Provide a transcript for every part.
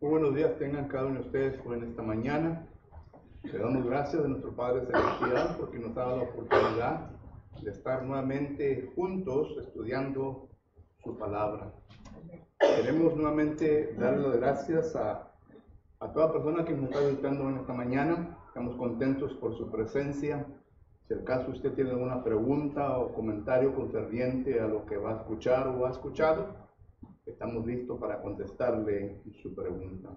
Muy buenos días tengan cada uno de ustedes en esta mañana. Le damos gracias a nuestro Padre Celestial porque nos ha dado la oportunidad de estar nuevamente juntos estudiando su palabra. Queremos nuevamente darle las gracias a toda persona que nos está visitando en esta mañana. Estamos contentos por su presencia. Si al caso usted tiene alguna pregunta o comentario concerniente a lo que va a escuchar o ha escuchado, estamos listos para contestarle su pregunta.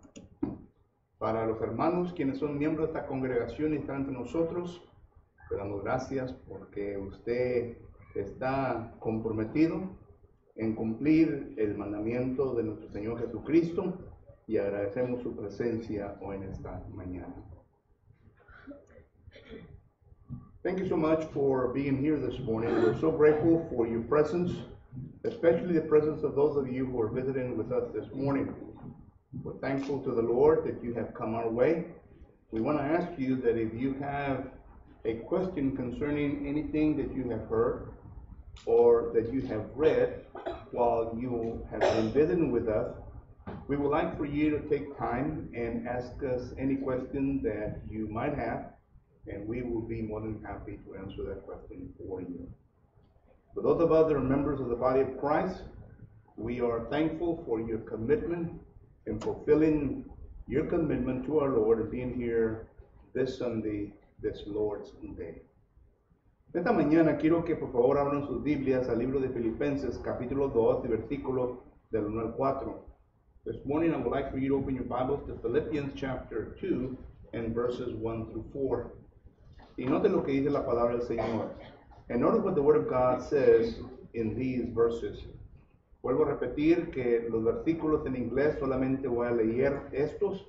Para los hermanos quienes son miembros de esta congregación y están entre nosotros, le damos gracias porque usted está comprometido en cumplir el mandamiento de nuestro Señor Jesucristo y agradecemos su presencia hoy en esta mañana. Thank you so much for being here this morning. We're so grateful for your presence, especially the presence of those of you who are visiting with us this morning. We're thankful to the Lord that you have come our way. We want to ask you that if you have a question concerning anything that you have heard or that you have read while you have been visiting with us, we would like for you to take time and ask us any question that you might have, and we will be more than happy to answer that question for you. For those of us that are members of the body of Christ, we are thankful for your commitment in fulfilling your commitment to our Lord and being here this Sunday, this Lord's Day. Esta mañana quiero que por favor abran sus Biblias al libro de Filipenses, capítulo 2, versículo del 1 al 4. This morning I would like for you to open your Bibles to Philippians chapter 2 and verses 1 through 4. Y note lo que dice la palabra del Señor. And notice what the Word of God says in these verses. Vuelvo a repetir que los versículos en inglés solamente voy a leer estos,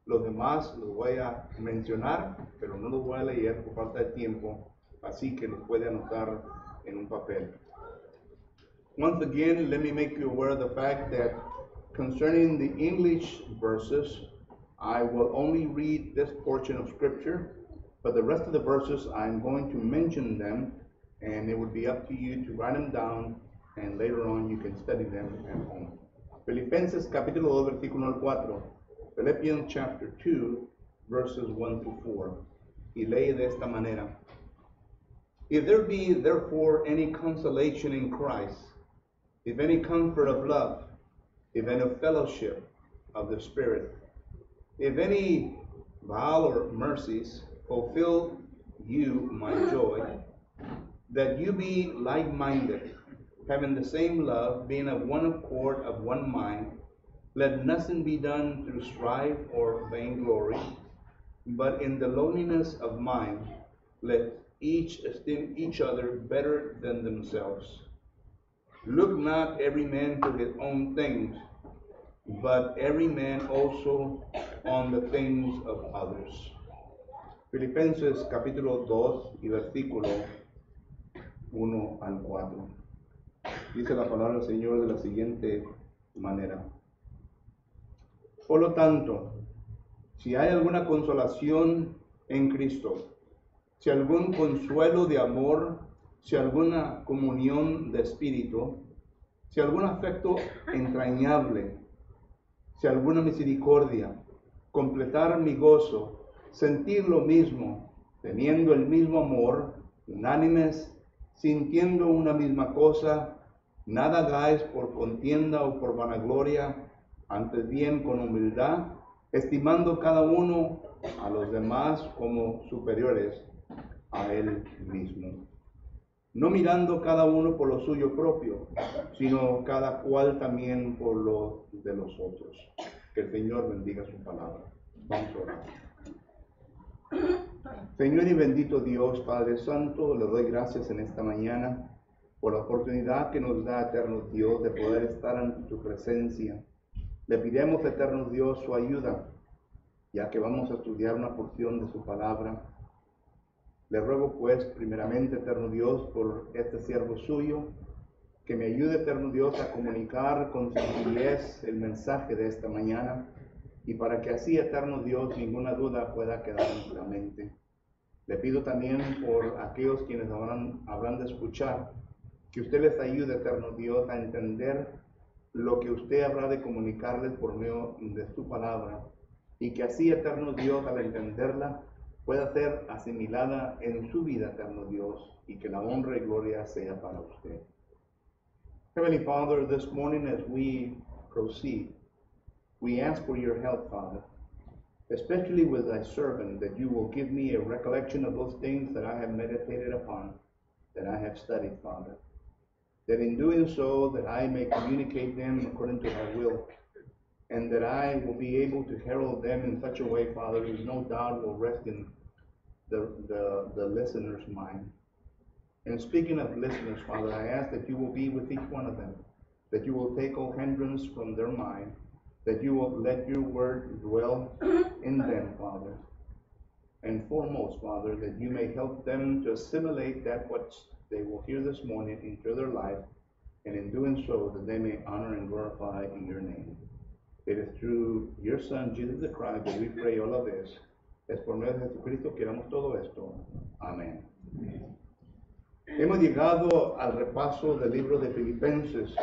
los demás los voy a mencionar, pero no los voy a leer por falta de tiempo, así que los puede anotar en un papel. Once again, let me make you aware of the fact that concerning the English verses, I will only read this portion of Scripture, but the rest of the verses I'm going to mention them, and it would be up to you to write them down, and later on you can study them at home. Filipenses capítulo 2, versículo 4. Philippians chapter 2, verses 1 through 4. Y lee de esta manera. If there be therefore any consolation in Christ, if any comfort of love, if any fellowship of the Spirit, if any valor mercies, fulfill you my joy, that you be like-minded, having the same love, being of one accord, of one mind. Let nothing be done through strife or vainglory, but in the lowliness of mind, let each esteem each other better than themselves. Look not every man to his own things, but every man also on the things of others. Filipenses capítulo 2 y versículo 1 al 4. Dice la palabra del Señor de la siguiente manera. Por lo tanto, si hay alguna consolación en Cristo, si algún consuelo de amor, si alguna comunión de espíritu, si algún afecto entrañable, si alguna misericordia, completar mi gozo, sentir lo mismo, teniendo el mismo amor, unánimes, sintiendo una misma cosa, nada hagáis por contienda o por vanagloria, antes bien con humildad, estimando cada uno a los demás como superiores a él mismo. No mirando cada uno por lo suyo propio, sino cada cual también por lo de los otros. Que el Señor bendiga su palabra. Vamos a orar. Señor y bendito Dios, Padre Santo, le doy gracias en esta mañana por la oportunidad que nos da, eterno Dios, de poder estar ante tu presencia. Le pidemos, eterno Dios, su ayuda, ya que vamos a estudiar una porción de su palabra. Le ruego, pues, primeramente, eterno Dios, por este siervo suyo, que me ayude, eterno Dios, a comunicar con sencillez el mensaje de esta mañana, y para que así, eterno Dios, ninguna duda pueda quedar en la mente. Le pido también por aquellos quienes habrán de escuchar, que usted les ayude, eterno Dios, a entender lo que usted habrá de comunicarles por medio de su palabra, y que así, eterno Dios, al entenderla, pueda ser asimilada en su vida, eterno Dios, y que la honra y gloria sea para usted. Heavenly Father, this morning as we proceed, we ask for your help, Father, especially with thy servant, that you will give me a recollection of those things that I have meditated upon, that I have studied, Father. That in doing so, that I may communicate them according to thy will, and that I will be able to herald them in such a way, Father, as no doubt will rest in the listener's mind. And speaking of listeners, Father, I ask that you will be with each one of them, that you will take all hindrance from their mind, that you will let your word dwell in them, Father. And foremost, Father, that you may help them to assimilate that what they will hear this morning into their life, and in doing so, that they may honor and glorify in your name. It is through your Son, Jesus the Christ, that we pray all of this. Es por medio de Jesucristo que damos todo esto. Amén. Hemos llegado al repaso del libro de Filipenses.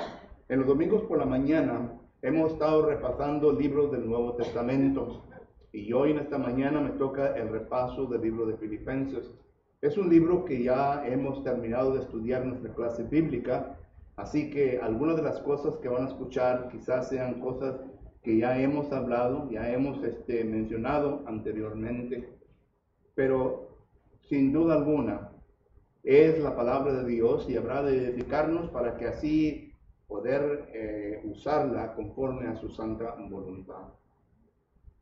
En los domingos por la mañana hemos estado repasando libros del Nuevo Testamento. Y hoy en esta mañana me toca el repaso del libro de Filipenses. Es un libro que ya hemos terminado de estudiar en nuestra clase bíblica, así que algunas de las cosas que van a escuchar quizás sean cosas que ya hemos hablado, ya hemos mencionado anteriormente, pero sin duda alguna es la palabra de Dios y habrá de edificarnos para que así poder usarla conforme a su santa voluntad.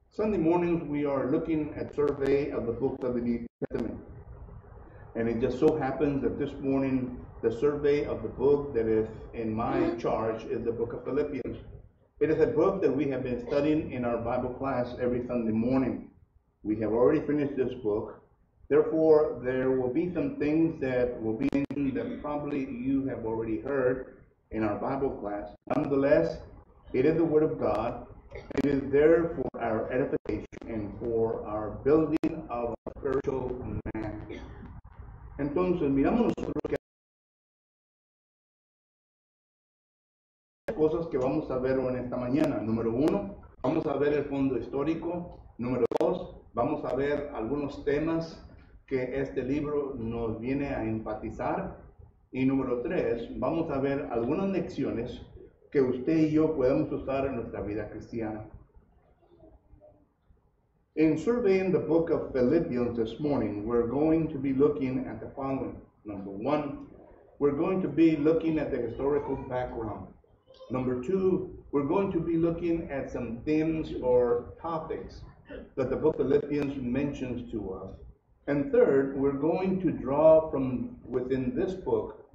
Sunday mornings we are looking at survey of the books of the New Testament. And it just so happens that this morning the survey of the book that is in my charge is the book of Philippians. It is a book that we have been studying in our Bible class every Sunday morning. We have already finished this book. Therefore, there will be some things that will be in that probably you have already heard in our Bible class. Nonetheless, it is the Word of God. It is there for our edification and for our building of a spiritual man. Entonces, miramos nosotros que hay cosas que vamos a ver en esta mañana. Número uno, vamos a ver el fondo histórico. Número dos, vamos a ver algunos temas que este libro nos viene a enfatizar. Y número tres, vamos a ver algunas lecciones que usted y yo podemos usar en nuestra vida cristiana. In surveying the book of Philippians this morning, we're going to be looking at the following. Number one, we're going to be looking at the historical background. Number two, we're going to be looking at some themes or topics that the book of Philippians mentions to us. And third, we're going to draw from within this book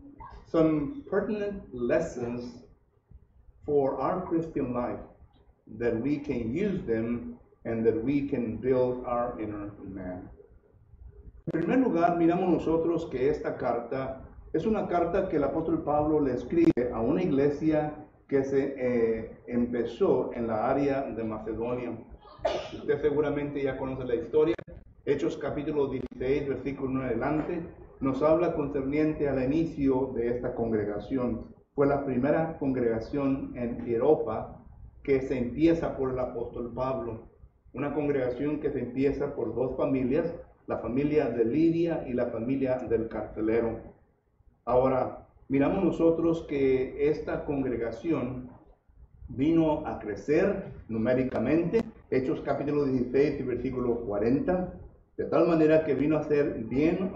some pertinent lessons for our Christian life, that we can use them and that we can build our inner man. En primer lugar, miramos nosotros que esta carta es una carta que el apóstol Pablo le escribe a una iglesia que se empezó en la área de Macedonia. Usted seguramente ya conoce la historia. Hechos capítulo 16, versículo 1 en adelante, nos habla concerniente al inicio de esta congregación. Fue la primera congregación en Europa que se empieza por el apóstol Pablo. Una congregación que se empieza por dos familias, la familia de Lidia y la familia del carcelero. Ahora, miramos nosotros que esta congregación vino a crecer numéricamente, Hechos capítulo 16 y versículo 40, de tal manera que vino a ser bien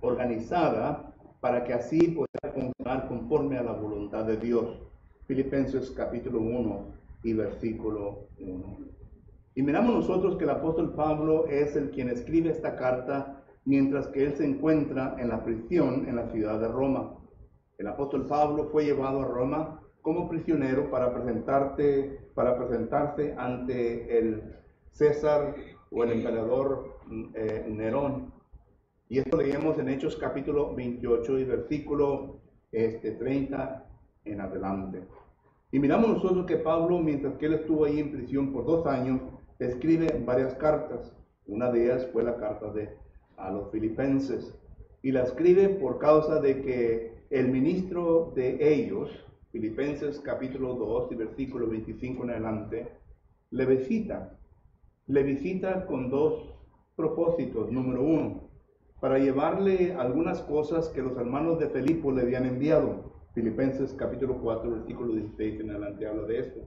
organizada para que así pueda funcionar conforme a la voluntad de Dios. Filipenses capítulo 1 y versículo 1. Y miramos nosotros que el apóstol Pablo es el quien escribe esta carta mientras que él se encuentra en la prisión en la ciudad de Roma. El apóstol Pablo fue llevado a Roma como prisionero para presentarse ante el César o el emperador Nerón. Y esto leemos en Hechos capítulo 28 y versículo 30 en adelante. Y miramos nosotros que Pablo, mientras que él estuvo ahí en prisión por 2 años, escribe varias cartas. Una de ellas fue la carta a los filipenses. Y la escribe por causa de que el ministro de ellos, Filipenses capítulo 2 y versículo 25 en adelante, le visita con dos propósitos. Número uno, para llevarle algunas cosas que los hermanos de Filipo le habían enviado. Filipenses capítulo 4, versículo 16 en adelante habla de esto.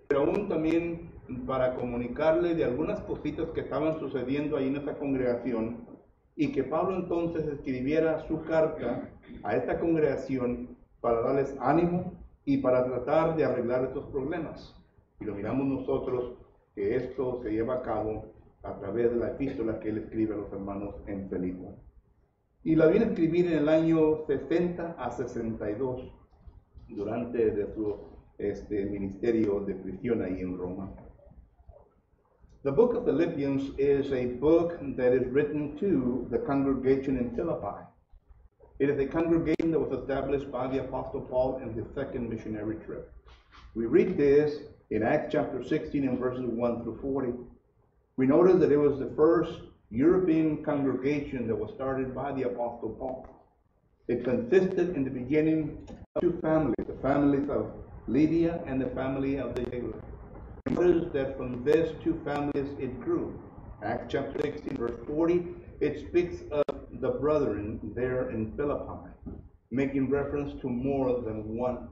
Pero aún también para comunicarle de algunas cositas que estaban sucediendo ahí en esa congregación, y que Pablo entonces escribiera su carta a esta congregación para darles ánimo y para tratar de arreglar estos problemas. Y lo miramos nosotros que esto se lleva a cabo a través de la epístola que él escribe a los hermanos en Filipo. Y la viene a escribir en el año 60 a 62, durante de su ministerio de prisión ahí en Roma. The book of Philippians is a book that is written to the congregation in Philippi. It is a congregation that was established by the Apostle Paul in his second missionary trip. We read this in Acts chapter 16 and verses 1 through 40. We notice that it was the first European congregation that was started by the Apostle Paul. It consisted in the beginning of two families, the families of Lydia and the family of the jailer. Notice that from these two families it grew. Acts chapter 16 verse 40, it speaks of the brethren there in Philippi, making reference to more than one.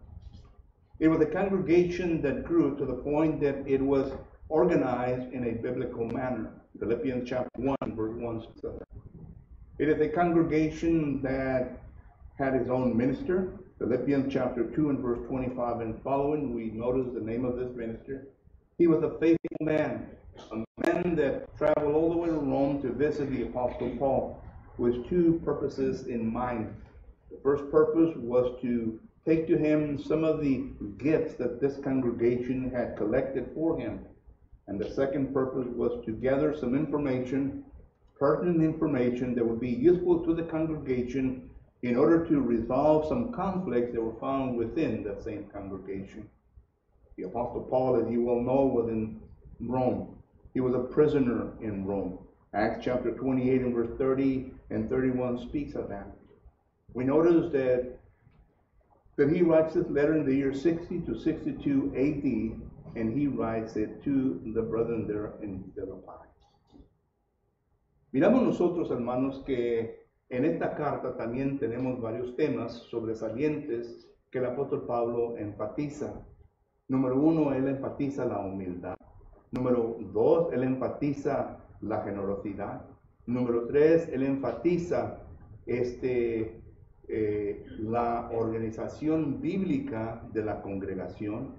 It was a congregation that grew to the point that it was organized in a biblical manner. Philippians chapter 1 verse 1 says that. It is a congregation that had its own minister. Philippians chapter 2 and verse 25 and following, we notice the name of this minister. He was a faithful man, a man that traveled all the way to Rome to visit the Apostle Paul with two purposes in mind. The first purpose was to take to him some of the gifts that this congregation had collected for him. And the second purpose was to gather some information, pertinent information that would be useful to the congregation in order to resolve some conflicts that were found within that same congregation. The Apostle Paul, as you well know, was in Rome. He was a prisoner in Rome. Acts chapter 28 and verse 30 and 31 speaks of that. We notice that he writes this letter in the year 60 to 62 AD, and he writes it to the brethren there in Philippi. Miramos nosotros, hermanos, que en esta carta también tenemos varios temas sobresalientes que el apóstol Pablo enfatiza. Número uno, él enfatiza la humildad. Número dos, él enfatiza la generosidad. Número tres, él enfatiza la organización bíblica de la congregación.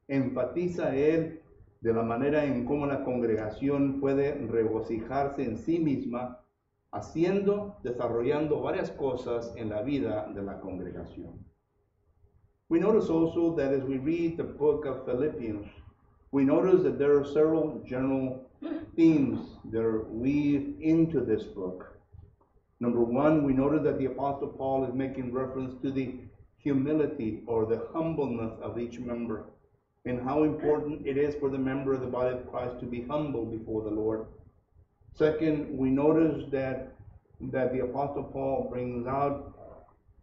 Enfatiza él de la manera en cómo la congregación puede regocijarse en sí misma, desarrollando varias cosas en la vida de la congregación. We notice also that as we read the book of Philippians, we notice that there are several general themes that are weaved into this book. Number one, we notice that the Apostle Paul is making reference to the humility or the humbleness of each member, and how important it is for the member of the body of Christ to be humble before the Lord. Second, we notice that the Apostle Paul brings out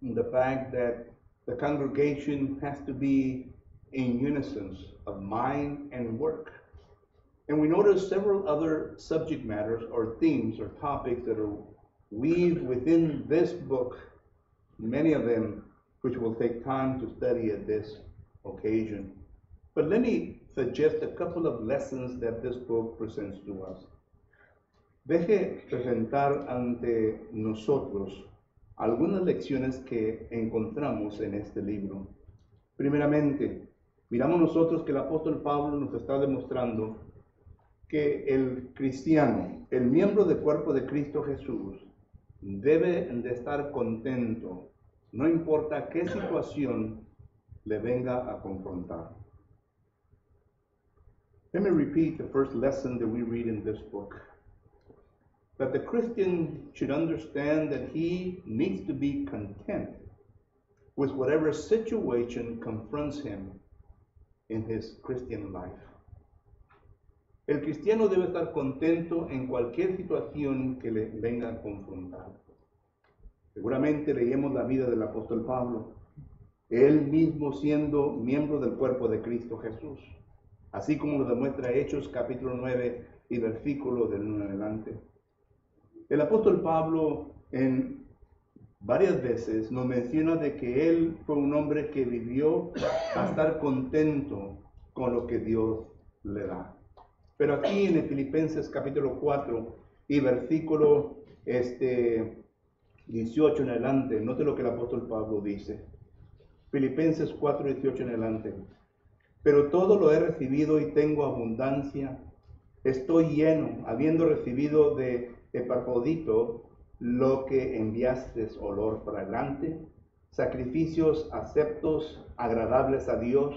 the fact that the congregation has to be in unison of mind and work. And we notice several other subject matters or themes or topics that are weaved within this book, many of them which will take time to study at this occasion. But let me suggest a couple of lessons that this book presents to us. Deje presentar ante nosotros algunas lecciones que encontramos en este libro. Primeramente, miramos nosotros que el apóstol Pablo nos está demostrando que el cristiano, el miembro del cuerpo de Cristo Jesús, debe de estar contento, no importa qué situación le venga a confrontar. Let me repeat the first lesson that we read in this book. That the Christian should understand that he needs to be content with whatever situation confronts him in his Christian life. El cristiano debe estar contento en cualquier situación que le venga a confrontar. Seguramente leemos la vida del apóstol Pablo él mismo siendo miembro del cuerpo de Cristo Jesús, así como lo demuestra Hechos capítulo 9 y versículo del 1 en adelante. El apóstol Pablo en varias veces nos menciona de que él fue un hombre que vivió a estar contento con lo que Dios le da. Pero aquí en el Filipenses capítulo 4 y versículo 18 en adelante, note lo que el apóstol Pablo dice. Filipenses 4, 18 en adelante. Pero todo lo he recibido y tengo abundancia. Estoy lleno, habiendo recibido de Epafrodito lo que enviaste, olor fragante, sacrificios aceptos, agradables a Dios.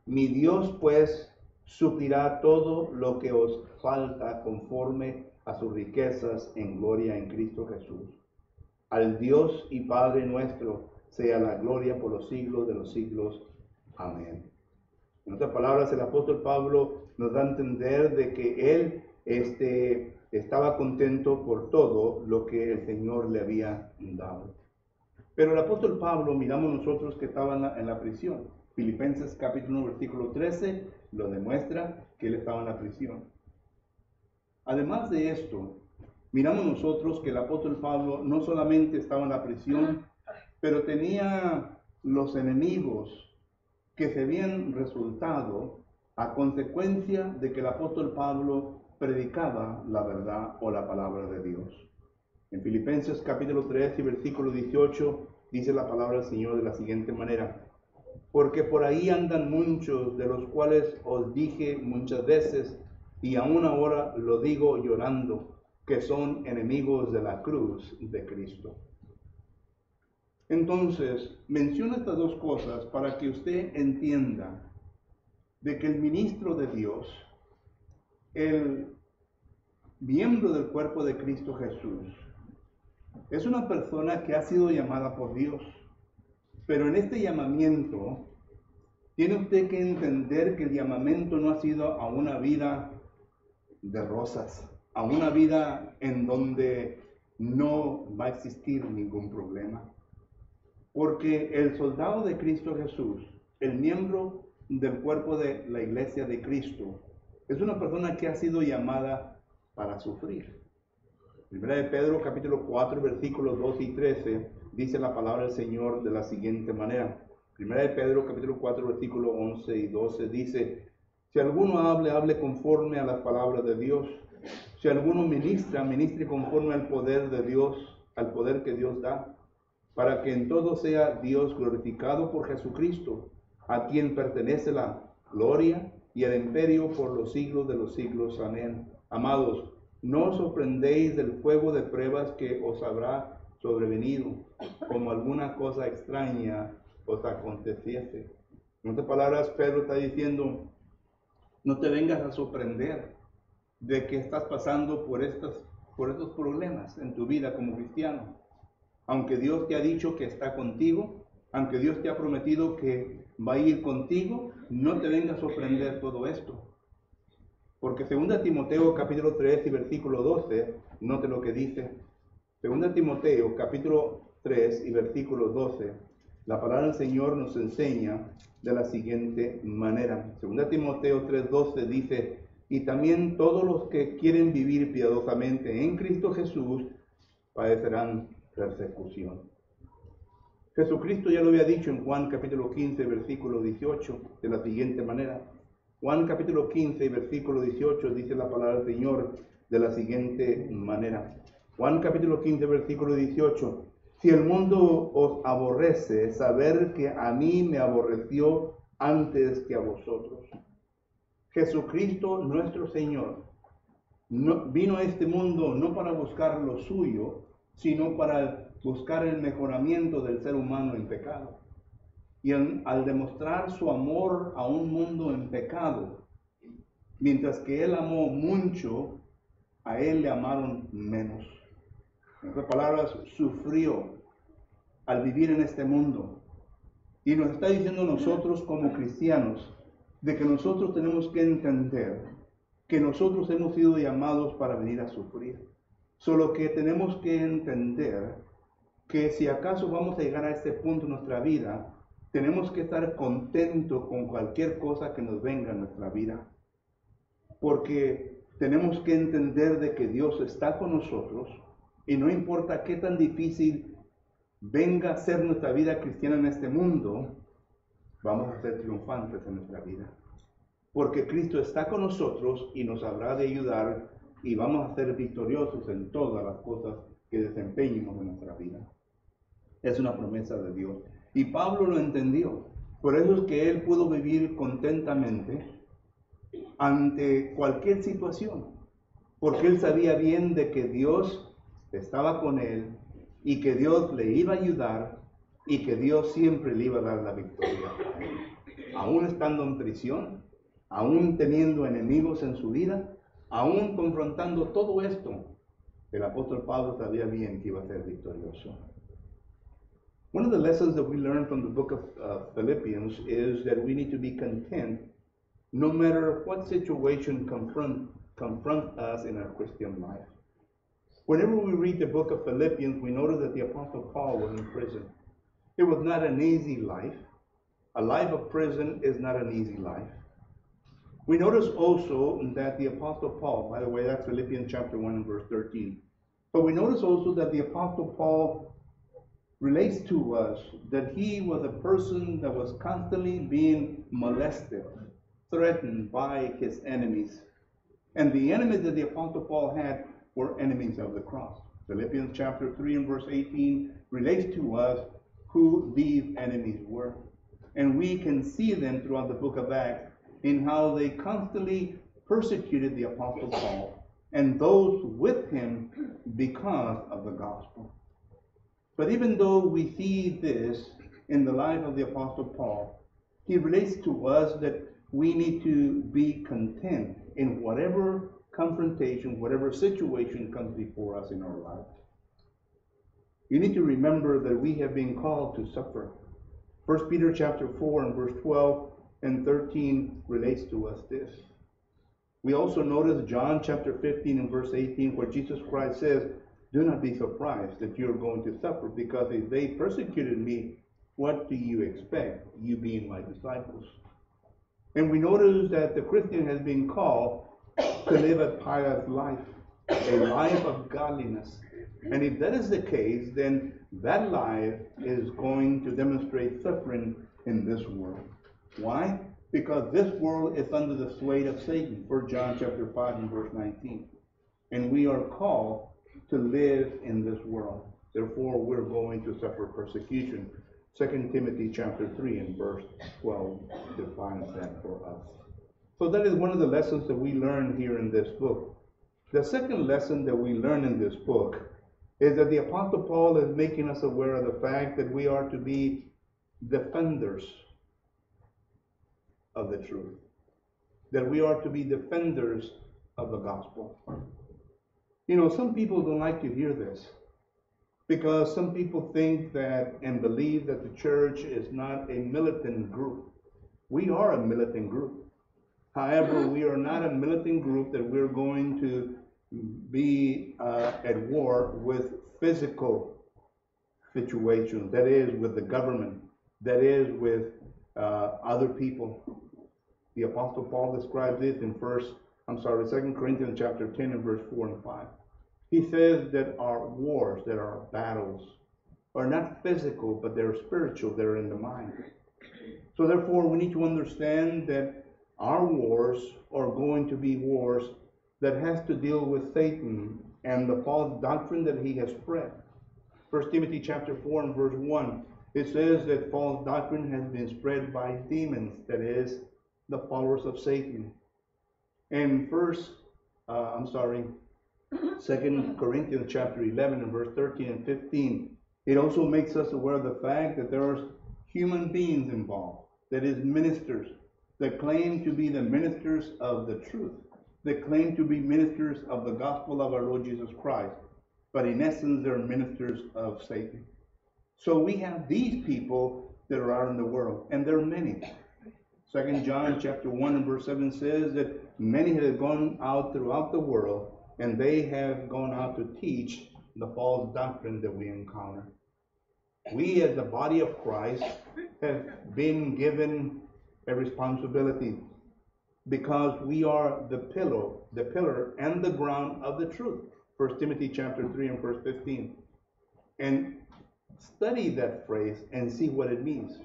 Mi Dios, pues, suplirá todo lo que os falta conforme a sus riquezas en gloria en Cristo Jesús. Al Dios y Padre nuestro sea la gloria por los siglos de los siglos. Amén. En otras palabras, el apóstol Pablo nos da a entender de que él estaba contento por todo lo que el Señor le había dado. Pero el apóstol Pablo, miramos nosotros que estaba en la prisión. Filipenses capítulo 1, versículo 13, lo demuestra que él estaba en la prisión. Además de esto, miramos nosotros que el apóstol Pablo no solamente estaba en la prisión, pero tenía los enemigos que se habían resultado a consecuencia de que el apóstol Pablo predicaba la verdad o la palabra de Dios. En Filipenses capítulo 3 y versículo 18 dice la palabra del Señor de la siguiente manera: porque por ahí andan muchos, de los cuales os dije muchas veces, y aún ahora lo digo llorando, que son enemigos de la cruz de Cristo. Entonces, menciono estas dos cosas para que usted entienda de que el ministro de Dios, el miembro del cuerpo de Cristo Jesús, es una persona que ha sido llamada por Dios. Pero en este llamamiento, tiene usted que entender que el llamamiento no ha sido a una vida de rosas, a una vida en donde no va a existir ningún problema. Porque el soldado de Cristo Jesús, el miembro del cuerpo de la iglesia de Cristo, es una persona que ha sido llamada para sufrir. Primera de Pedro capítulo 4 versículos 12 y 13 dice la palabra del Señor de la siguiente manera. Primera de Pedro capítulo 4 versículos 11 y 12 dice: si alguno hable conforme a las palabras de Dios. Si alguno ministre conforme al poder de Dios, al poder que Dios da, para que en todo sea Dios glorificado por Jesucristo, a quien pertenece la gloria y el imperio por los siglos de los siglos. Amén. Amados, no os sorprendéis del fuego de pruebas que os habrá sobrevenido, como alguna cosa extraña os aconteciese. En otras palabras, Pedro está diciendo, no te vengas a sorprender de que estás pasando por estos problemas en tu vida como cristiano. Aunque Dios te ha dicho que está contigo, aunque Dios te ha prometido que va a ir contigo, no te venga a sorprender todo esto. Porque 2 Timoteo capítulo 3 y versículo 12, note lo que dice. 2 Timoteo capítulo 3 y versículo 12, la palabra del Señor nos enseña de la siguiente manera. 2 Timoteo 3:12 dice: y también todos los que quieren vivir piadosamente en Cristo Jesús padecerán persecución. Jesucristo ya lo había dicho en Juan capítulo 15, versículo 18, de la siguiente manera. Juan capítulo 15, versículo 18, dice la palabra del Señor de la siguiente manera. Juan capítulo 15, versículo 18. Si el mundo os aborrece, saber que a mí me aborreció antes que a vosotros. Jesucristo nuestro Señor vino a este mundo no para buscar lo suyo, sino para buscar el mejoramiento del ser humano en pecado. Y al demostrar su amor a un mundo en pecado, mientras que Él amó mucho, a Él le amaron menos. En otras palabras, sufrió al vivir en este mundo. Y nos está diciendo nosotros como cristianos, de que nosotros tenemos que entender que nosotros hemos sido llamados para venir a sufrir. Solo que tenemos que entender que si acaso vamos a llegar a este punto en nuestra vida, tenemos que estar contentos con cualquier cosa que nos venga en nuestra vida, porque tenemos que entender de que Dios está con nosotros y no importa qué tan difícil venga a ser nuestra vida cristiana en este mundo, vamos a ser triunfantes en nuestra vida. Porque Cristo está con nosotros y nos habrá de ayudar y vamos a ser victoriosos en todas las cosas que desempeñemos en nuestra vida. Es una promesa de Dios. Y Pablo lo entendió. Por eso es que él pudo vivir contentamente ante cualquier situación. Porque él sabía bien de que Dios estaba con él y que Dios le iba a ayudar y que Dios siempre le iba a dar la victoria. Aún estando en prisión, aún teniendo enemigos en su vida, aún confrontando todo esto, el apóstol Pablo sabía bien que iba a ser victorioso. One of the lessons that we learn from the book of Philippians is that we need to be content no matter what situation confront us in our Christian life. Whenever we read the book of Philippians, we notice that the apostle Paul was in prison. It was not an easy life. A life of prison is not an easy life. We notice also that the apostle Paul, by the way, that's Philippians chapter 1 and verse 13. But we notice also that the apostle Paul relates to us that he was a person that was constantly being molested, threatened by his enemies. And the enemies that the apostle Paul had were enemies of the cross. Philippians chapter 3 and verse 18 relates to us who these enemies were. And we can see them throughout the book of Acts in how they constantly persecuted the apostle Paul and those with him because of the gospel. But even though we see this in the life of the apostle Paul, he relates to us that we need to be content in whatever confrontation, whatever situation comes before us in our life. You need to remember that we have been called to suffer. 1 Peter chapter 4 and verse 12 and 13 relates to us this. We also notice John chapter 15 and verse 18 where Jesus Christ says, do not be surprised that you're going to suffer, because if they persecuted me, what do you expect, you being my disciples? And we notice that the Christian has been called to live a pious life, a life of godliness. And if that is the case, then that life is going to demonstrate suffering in this world. Why? Because this world is under the sway of Satan, 1 John chapter 5 and verse 19. And we are called to live in this world. Therefore, we're going to suffer persecution. 2 Timothy chapter 3 and verse 12 defines that for us. So that is one of the lessons that we learn here in this book. The second lesson that we learn in this book is that the Apostle Paul is making us aware of the fact that we are to be defenders of the truth. That we are to be defenders of the gospel. You know, some people don't like to hear this, because some people think that and believe that the church is not a militant group. We are a militant group. However, we are not a militant group that we're going to be at war with physical situations, that is with the government, that is with other people. The Apostle Paul describes it in 2 Corinthians chapter 10 and verse 4 and 5. He says that our wars, that our battles, are not physical, but they're spiritual, they're in the mind. So therefore, we need to understand that our wars are going to be wars that has to deal with Satan and the false doctrine that he has spread. 1 Timothy chapter 4 and verse 1, it says that false doctrine has been spread by demons, that is, the followers of Satan. And 2 Corinthians chapter 11 and verse 13 and 15, it also makes us aware of the fact that there are human beings involved, that is, ministers, that claim to be the ministers of the truth, that claim to be ministers of the gospel of our Lord Jesus Christ, but in essence they're ministers of Satan. So we have these people that are out in the world, and there are many. 2 John chapter 1 and verse 7 says that many have gone out throughout the world, and they have gone out to teach the false doctrine that we encounter. We as the body of Christ have been given a responsibility because we are the pillar and the ground of the truth. 1 Timothy chapter 3 and verse 15. And study that phrase and see what it means.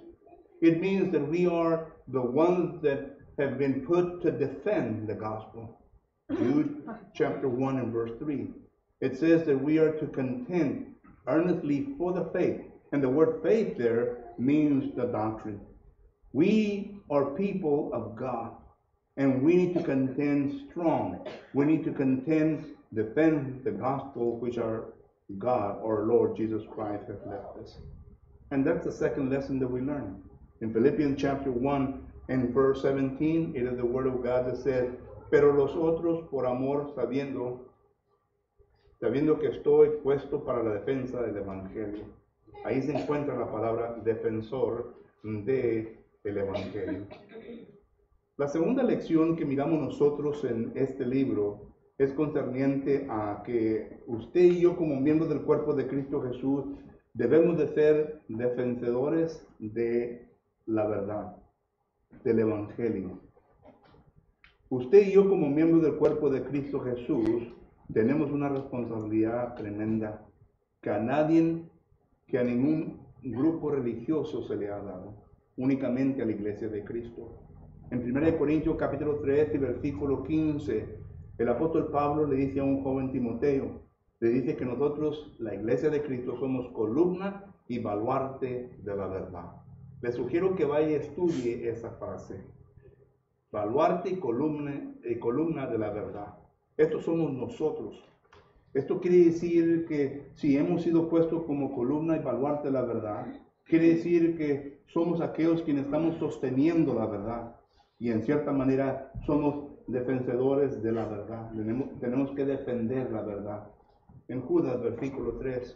It means that we are the ones that have been put to defend the gospel. Jude chapter 1 and verse 3. It says that we are to contend earnestly for the faith. And the word faith there means the doctrine. We are people of God, and we need to contend strong. We need to defend the gospel which our God, our Lord Jesus Christ, has left us. And that's the second lesson that we learn. In Philippians chapter 1 and verse 17, it is the word of God that says, pero los otros por amor sabiendo que estoy puesto para la defensa del evangelio. Ahí se encuentra la palabra defensor del evangelio. La segunda lección que miramos nosotros en este libro es concerniente a que usted y yo, como miembros del cuerpo de Cristo Jesús, debemos de ser defensores de la verdad, del evangelio. Usted y yo, como miembros del cuerpo de Cristo Jesús, tenemos una responsabilidad tremenda que a nadie, que a ningún grupo religioso se le ha dado, únicamente a la iglesia de Cristo. En 1 Corintios capítulo 3 y versículo 15, el apóstol Pablo le dice a un joven Timoteo, le dice que nosotros, la iglesia de Cristo, somos columna y baluarte de la verdad. Le sugiero que vaya y estudie esa frase. Baluarte y columna de la verdad. Estos somos nosotros. Esto quiere decir que si hemos sido puestos como columna y baluarte de la verdad, quiere decir que somos aquellos quienes estamos sosteniendo la verdad. Y en cierta manera somos defensores de la verdad. Tenemos que defender la verdad. En Judas, versículo 3,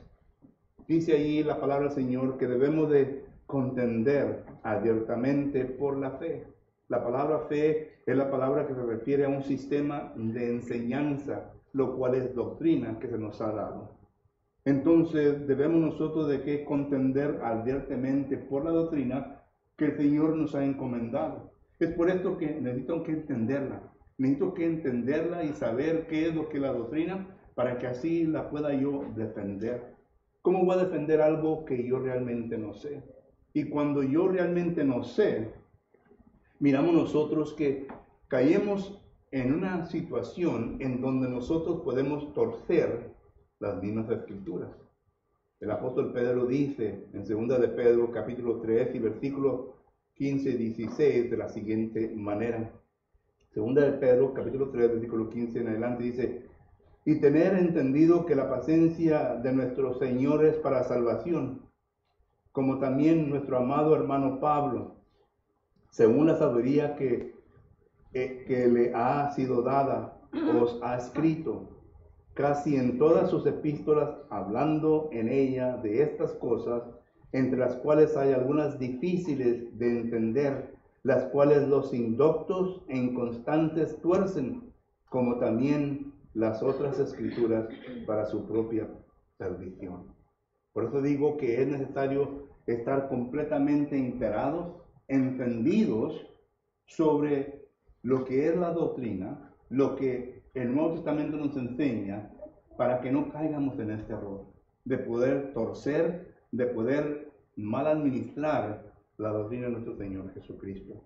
dice allí la palabra del Señor que debemos de contender abiertamente por la fe. La palabra fe es la palabra que se refiere a un sistema de enseñanza, lo cual es doctrina que se nos ha dado. Entonces debemos nosotros de que contender abiertamente por la doctrina que el Señor nos ha encomendado. Es por esto que necesito que entenderla. Necesito que entenderla y saber qué es lo que es la doctrina para que así la pueda yo defender. ¿Cómo voy a defender algo que yo realmente no sé? Y cuando yo realmente no sé, miramos nosotros que caemos en una situación en donde nosotros podemos torcer las mismas escrituras. El apóstol Pedro dice en 2 de Pedro capítulo 3 y versículo 15 y 16 de la siguiente manera. 2 de Pedro capítulo 3 versículo 15 en adelante dice, y tener entendido que la paciencia de nuestro Señor es para salvación, como también nuestro amado hermano Pablo, según la sabiduría que le ha sido dada, os ha escrito, casi en todas sus epístolas, hablando en ella de estas cosas, entre las cuales hay algunas difíciles de entender, las cuales los indoctos e inconstantes tuercen, como también las otras escrituras para su propia perdición. Por eso digo que es necesario estar completamente enterados, entendidos sobre lo que es la doctrina, lo que el Nuevo Testamento nos enseña, para que no caigamos en este error de poder torcer, de poder mal administrar la doctrina de nuestro Señor Jesucristo.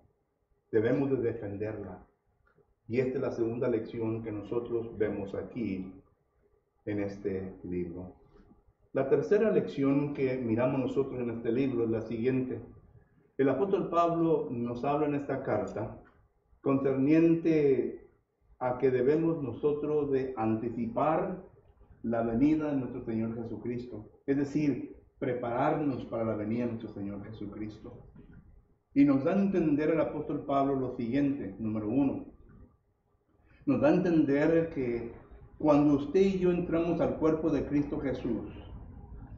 Debemos de defenderla. Y esta es la segunda lección que nosotros vemos aquí en este libro. La tercera lección que miramos nosotros en este libro es la siguiente. El apóstol Pablo nos habla en esta carta concerniente a que debemos nosotros de anticipar la venida de nuestro Señor Jesucristo. Es decir, prepararnos para la venida de nuestro Señor Jesucristo. Y nos da a entender el apóstol Pablo lo siguiente, número 1. Nos da a entender que cuando usted y yo entramos al cuerpo de Cristo Jesús,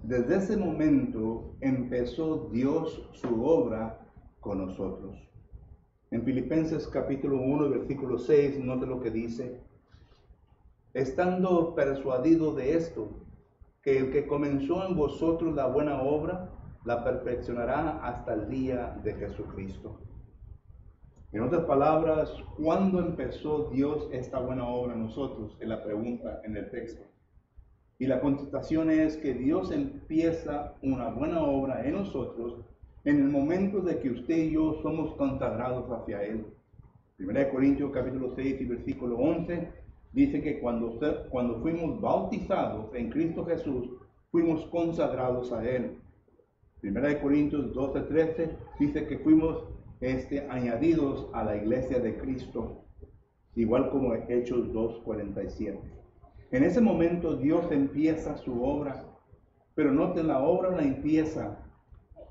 desde ese momento empezó Dios su obra con nosotros. En Filipenses capítulo 1, versículo 6, note lo que dice. Estando persuadido de esto, que el que comenzó en vosotros la buena obra, la perfeccionará hasta el día de Jesucristo. En otras palabras, ¿cuándo empezó Dios esta buena obra en nosotros? Es la pregunta en el texto. Y la contestación es que Dios empieza una buena obra en nosotros en el momento de que usted y yo somos consagrados hacia Él. 1 Corintios capítulo 6 y versículo 11 dice que cuando fuimos bautizados en Cristo Jesús, fuimos consagrados a Él. 1 Corintios 12:13 dice que fuimos añadidos a la iglesia de Cristo, igual como Hechos 2:47. En ese momento Dios empieza su obra, pero noten, la obra la empieza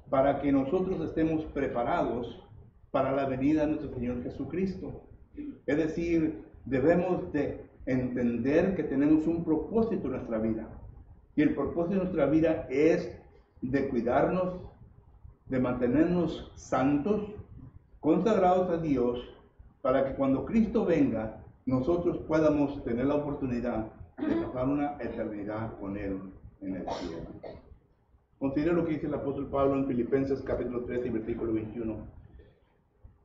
para que nosotros estemos preparados para la venida de nuestro Señor Jesucristo. Es decir, debemos de entender que tenemos un propósito en nuestra vida. Y el propósito de nuestra vida es de cuidarnos, de mantenernos santos, consagrados a Dios, para que cuando Cristo venga, nosotros podamos tener la oportunidad de pasar una eternidad con Él en el cielo. Considera lo que dice el apóstol Pablo en Filipenses capítulo 3 y versículo 21.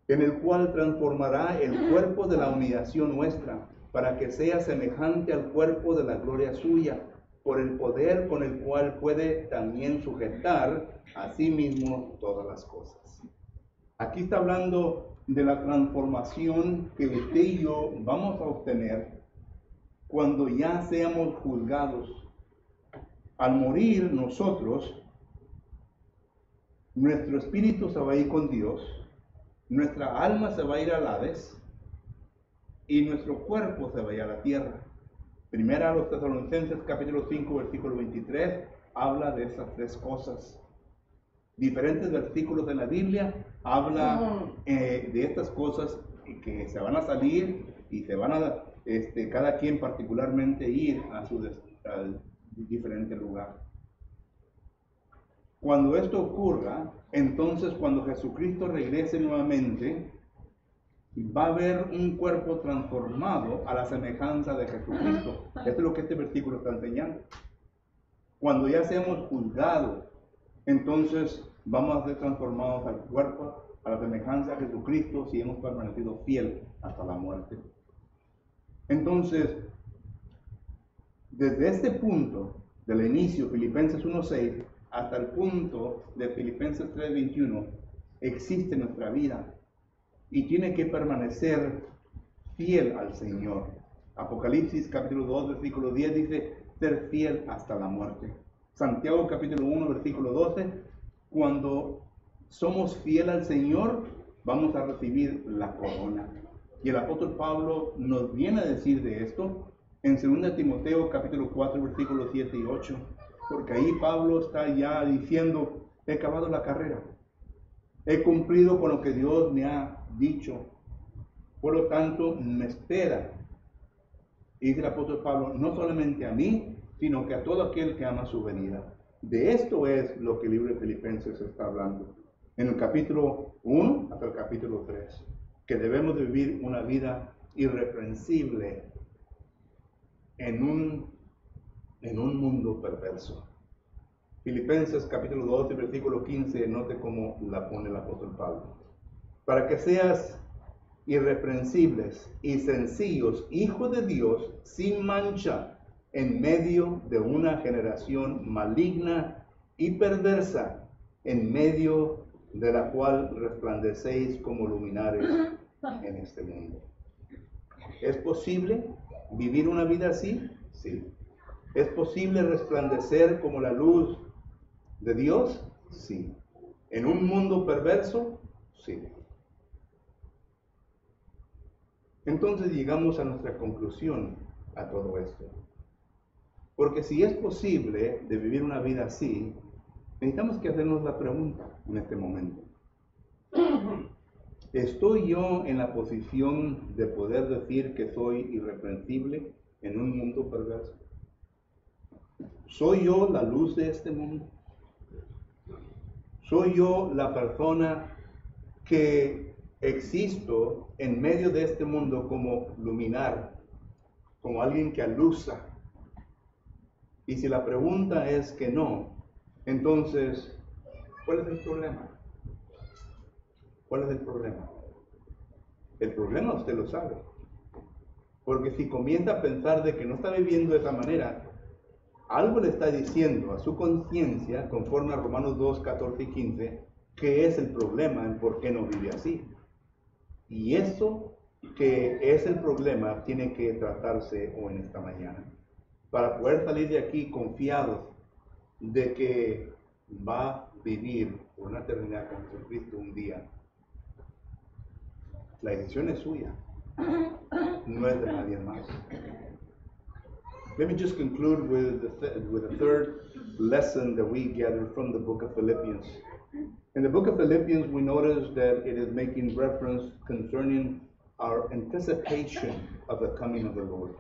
En el cual transformará el cuerpo de la humillación nuestra, para que sea semejante al cuerpo de la gloria suya, por el poder con el cual puede también sujetar a sí mismo todas las cosas. Aquí está hablando de la transformación que usted y yo vamos a obtener cuando ya seamos juzgados. Al morir nosotros, nuestro espíritu se va a ir con Dios, nuestra alma se va a ir al Hades y nuestro cuerpo se va a ir a la tierra. Primera a los Tesalonicenses capítulo 5 versículo 23 habla de esas tres cosas. Diferentes versículos de la Biblia habla de estas cosas que se van a salir y se van a cada quien particularmente ir a su diferente lugar. Cuando esto ocurra, entonces cuando Jesucristo regrese nuevamente, va a haber un cuerpo transformado a la semejanza de Jesucristo. Esto es lo que este versículo está enseñando. Cuando ya seamos juzgados, entonces vamos a ser transformados al cuerpo, a la semejanza de Jesucristo, si hemos permanecido fiel hasta la muerte. Entonces, desde este punto del inicio, Filipenses 1:6, hasta el punto de Filipenses 3:21, existe nuestra vida y tiene que permanecer fiel al Señor. Apocalipsis capítulo 2, versículo 10 dice, ser fiel hasta la muerte. Santiago capítulo 1, versículo 12, cuando somos fieles al Señor, vamos a recibir la corona. Y el apóstol Pablo nos viene a decir de esto en 2 Timoteo capítulo 4, versículos 7 y 8, porque ahí Pablo está ya diciendo, he acabado la carrera, he cumplido con lo que Dios me ha dicho, por lo tanto me espera. Y dice el apóstol Pablo, no solamente a mí, sino que a todo aquel que ama su venida. De esto es lo que el libro de Filipenses está hablando. En el capítulo 1 hasta el capítulo 3, que debemos de vivir una vida irreprensible en un mundo perverso. Filipenses capítulo 2 versículo 15, note cómo la pone el apóstol Pablo. Para que seas irreprensibles y sencillos, hijos de Dios, sin mancha, en medio de una generación maligna y perversa, en medio de la cual resplandecéis como luminares en este mundo. ¿Es posible vivir una vida así? Sí. ¿Es posible resplandecer como la luz de Dios? Sí. ¿En un mundo perverso? Sí. Entonces llegamos a nuestra conclusión a todo esto. Porque si es posible de vivir una vida así, necesitamos que hacernos la pregunta en este momento. ¿Estoy yo en la posición de poder decir que soy irreprensible en un mundo perverso? ¿Soy yo la luz de este mundo? ¿Soy yo la persona que existo en medio de este mundo como luminar, como alguien que aluza? Y si la pregunta es que no, entonces ¿Cuál es el problema? ¿Cuál es el problema? El problema usted lo sabe. Porque si comienza a pensar de que no está viviendo de esa manera, algo le está diciendo a su conciencia, conforme a Romanos 2, 14 y 15, que es el problema en por qué no vive así. Y eso que es el problema tiene que tratarse hoy en esta mañana, para poder salir de aquí confiados de que va a vivir por una eternidad con Jesucristo un día. La decisión es suya, no es de nadie más. Let me just conclude with a third lesson that we gather from the book of Philippians. In the book of Philippians, we notice that it is making reference concerning our anticipation of the coming of the Lord.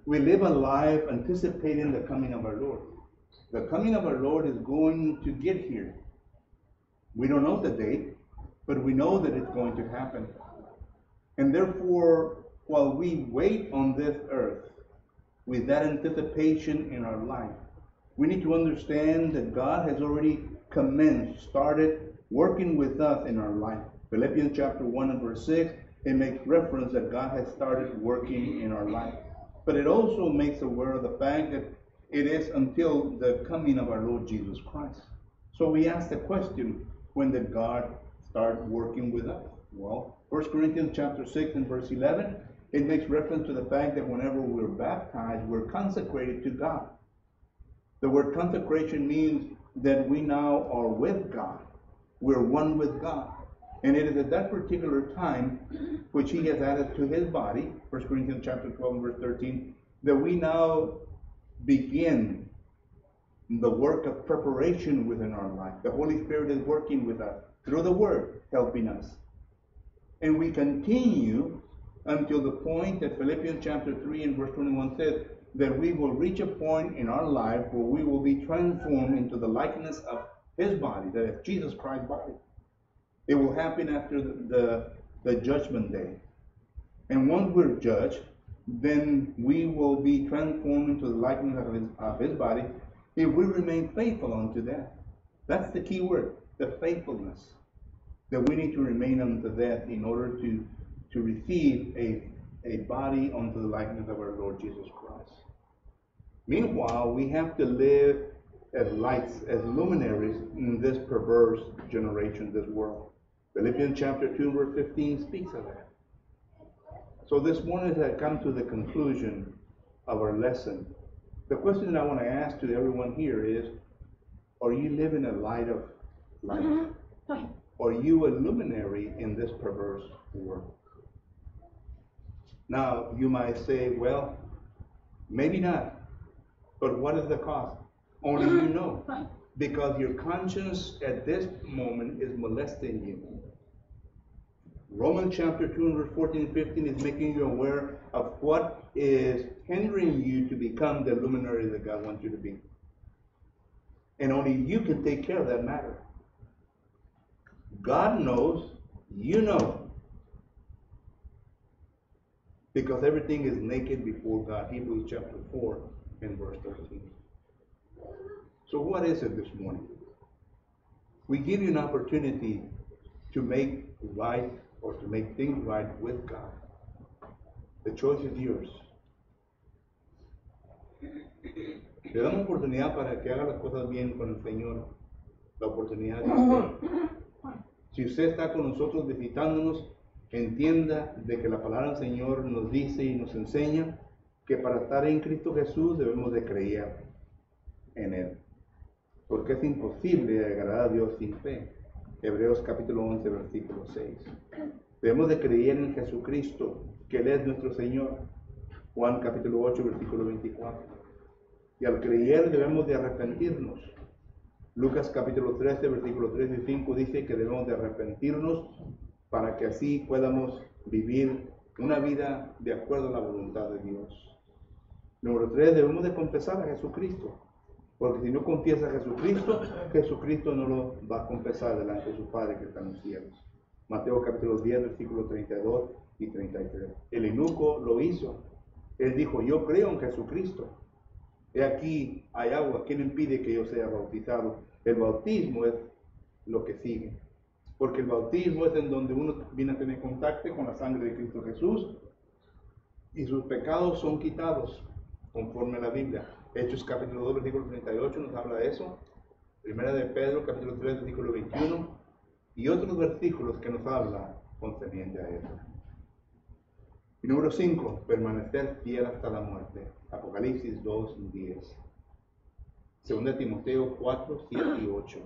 We live a life anticipating the coming of our Lord. The coming of our Lord is going to get here. We don't know the date, but we know that it's going to happen. And therefore, while we wait on this earth with that anticipation in our life, we need to understand that God has already started working with us in our life. Philippians chapter 1 and verse 6, it makes reference that God has started working in our life. But it also makes aware of the fact that it is until the coming of our Lord Jesus Christ. So we ask the question, when did God start working with us? Well, 1 Corinthians chapter 6 and verse 11, it makes reference to the fact that whenever we're baptized, we're consecrated to God. The word consecration means that we now are with God. We're one with God. And it is at that particular time, which he has added to his body, 1 Corinthians chapter 12 verse 13, that we now begin the work of preparation within our life. The Holy Spirit is working with us through the Word, helping us. And we continue until the point that Philippians chapter 3 and verse 21 says, that we will reach a point in our life where we will be transformed into the likeness of his body, that is Jesus Christ's body. It will happen after the judgment day. And once we're judged, then we will be transformed into the likeness of his body if we remain faithful unto death. That's the key word, the faithfulness. That we need to remain unto death in order to receive a body unto the likeness of our Lord Jesus Christ. Meanwhile, we have to live as lights, as luminaries in this perverse generation, this world. Philippians chapter 2, verse 15 speaks of that. So this morning, as I come to the conclusion of our lesson, the question that I want to ask to everyone here is, are you living a light of life? Are you a luminary in this perverse world? Now, you might say, well, maybe not. But what is the cost? Only you know. Because your conscience at this moment is molesting you. Romans chapter 2 and verse 14 and 15 is making you aware of what is hindering you to become the luminary that God wants you to be. And only you can take care of that matter. God knows, you know. Because everything is naked before God. Hebrews chapter 4 and verse 13. So what is it this morning? We give you an opportunity to make right or to make things right with God. The choice is yours. Le damos oportunidad para que haga las cosas bien con el Señor. La oportunidad de usted. Si usted está con nosotros visitándonos, entienda de que la palabra del Señor nos dice y nos enseña que para estar en Cristo Jesús debemos de creer en Él. Porque es imposible agradar a Dios sin fe. Hebreos capítulo 11, versículo 6. Debemos de creer en Jesucristo, que Él es nuestro Señor. Juan capítulo 8, versículo 24. Y al creer debemos de arrepentirnos. Lucas capítulo 13, versículo 3 y 5 dice que debemos de arrepentirnos para que así podamos vivir una vida de acuerdo a la voluntad de Dios. Número 3, debemos de confesar a Jesucristo. Porque si no confiesa a Jesucristo, Jesucristo no lo va a confesar delante de su Padre que está en los cielos. Mateo capítulo 10, versículos 32 y 33. El eunuco lo hizo. Él dijo, yo creo en Jesucristo. He aquí hay agua. ¿Quién impide que yo sea bautizado? El bautismo es lo que sigue. Porque el bautismo es en donde uno viene a tener contacto con la sangre de Cristo Jesús y sus pecados son quitados conforme a la Biblia. Hechos capítulo 2, versículo 38 nos habla de eso. Primera de Pedro, capítulo 3, versículo 21, y otros versículos que nos habla concerniente a eso. Y número 5, permanecer fiel hasta la muerte. Apocalipsis 2, 10. Segunda Timoteo 4, 7 y 8.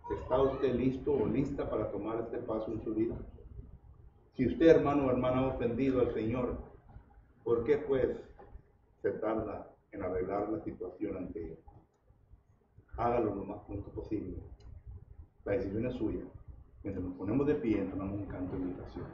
¿Está usted listo o lista para tomar este paso en su vida? Si usted, hermano o hermana, ha ofendido al Señor, ¿por qué pues se tarda en arreglar la situación ante Él? Hágalo lo más pronto posible. La decisión es suya. Mientras nos ponemos de pie, entonamos un canto de invitación.